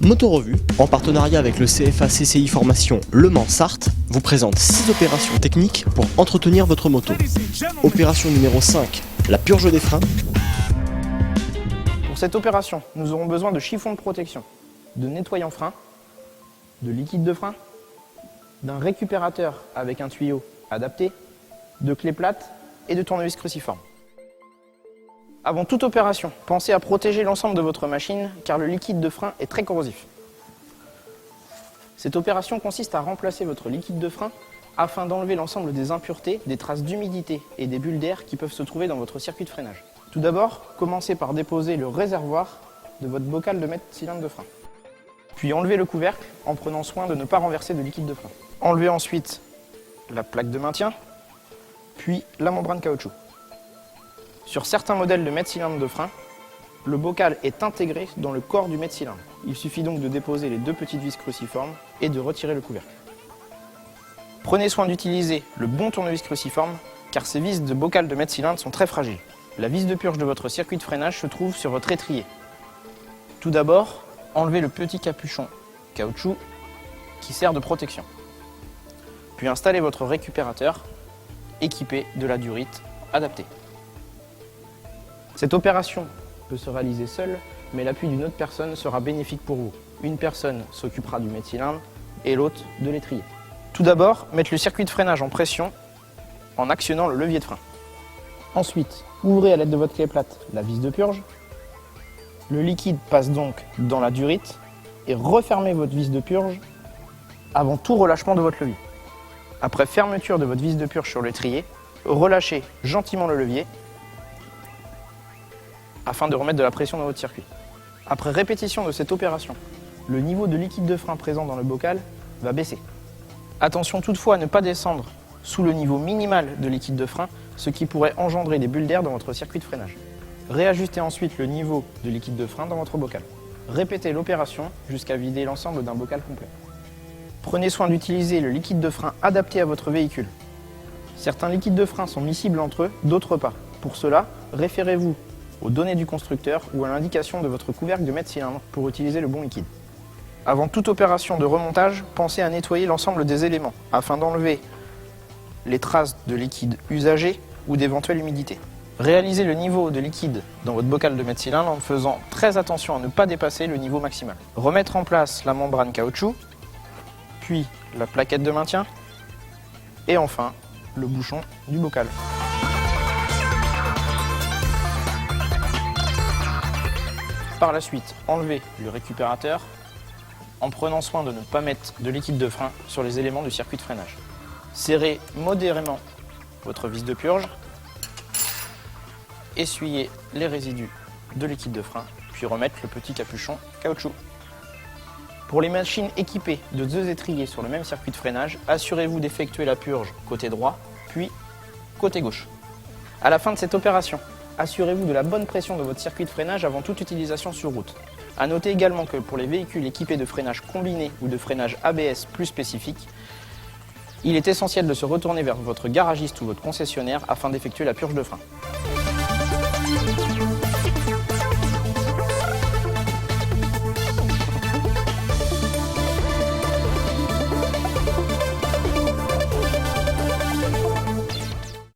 Motorevue, en partenariat avec le CFA CCI Formation Le Mans-Sarthe, vous présente 6 opérations techniques pour entretenir votre moto. Opération numéro 5, la purge des freins. Pour cette opération, nous aurons besoin de chiffons de protection, de nettoyants frein, de liquide de frein, d'un récupérateur avec un tuyau adapté, de clés plates et de tournevis cruciforme. Avant toute opération, pensez à protéger l'ensemble de votre machine car le liquide de frein est très corrosif. Cette opération consiste à remplacer votre liquide de frein afin d'enlever l'ensemble des impuretés, des traces d'humidité et des bulles d'air qui peuvent se trouver dans votre circuit de freinage. Tout d'abord, commencez par déposer le réservoir de votre bocal de mètre cylindre de frein. Puis enlevez le couvercle en prenant soin de ne pas renverser de liquide de frein. Enlevez ensuite la plaque de maintien, puis la membrane caoutchouc. Sur certains modèles de mètre-cylindre de frein, le bocal est intégré dans le corps du mètre-cylindre. Il suffit donc de déposer les 2 petites vis cruciformes et de retirer le couvercle. Prenez soin d'utiliser le bon tournevis cruciforme car ces vis de bocal de mètre-cylindre sont très fragiles. La vis de purge de votre circuit de freinage se trouve sur votre étrier. Tout d'abord, enlevez le petit capuchon caoutchouc qui sert de protection. Puis installez votre récupérateur équipé de la durite adaptée. Cette opération peut se réaliser seule, mais l'appui d'une autre personne sera bénéfique pour vous. Une personne s'occupera du mètre-cylindre et l'autre de l'étrier. Tout d'abord, mettre le circuit de freinage en pression en actionnant le levier de frein. Ensuite, ouvrez à l'aide de votre clé plate la vis de purge. Le liquide passe donc dans la durite et refermez votre vis de purge avant tout relâchement de votre levier. Après fermeture de votre vis de purge sur l'étrier, relâchez gentiment le levier afin de remettre de la pression dans votre circuit. Après répétition de cette opération, le niveau de liquide de frein présent dans le bocal va baisser. Attention toutefois à ne pas descendre sous le niveau minimal de liquide de frein, ce qui pourrait engendrer des bulles d'air dans votre circuit de freinage. Réajustez ensuite le niveau de liquide de frein dans votre bocal. Répétez l'opération jusqu'à vider l'ensemble d'un bocal complet. Prenez soin d'utiliser le liquide de frein adapté à votre véhicule. Certains liquides de frein sont miscibles entre eux, d'autres pas. Pour cela, référez-vous aux données du constructeur ou à l'indication de votre couvercle de mètre-cylindre pour utiliser le bon liquide. Avant toute opération de remontage, pensez à nettoyer l'ensemble des éléments afin d'enlever les traces de liquide usagé ou d'éventuelle humidité. Réalisez le niveau de liquide dans votre bocal de mètre-cylindre en faisant très attention à ne pas dépasser le niveau maximal. Remettre en place la membrane caoutchouc, puis la plaquette de maintien et enfin le bouchon du bocal. Par la suite, enlevez le récupérateur en prenant soin de ne pas mettre de liquide de frein sur les éléments du circuit de freinage. Serrez modérément votre vis de purge, essuyez les résidus de liquide de frein, puis remettre le petit capuchon caoutchouc. Pour les machines équipées de 2 étriers sur le même circuit de freinage, assurez-vous d'effectuer la purge côté droit, puis côté gauche. À la fin de cette opération, assurez-vous de la bonne pression de votre circuit de freinage avant toute utilisation sur route. A noter également que pour les véhicules équipés de freinage combiné ou de freinage ABS plus spécifique, il est essentiel de se retourner vers votre garagiste ou votre concessionnaire afin d'effectuer la purge de frein.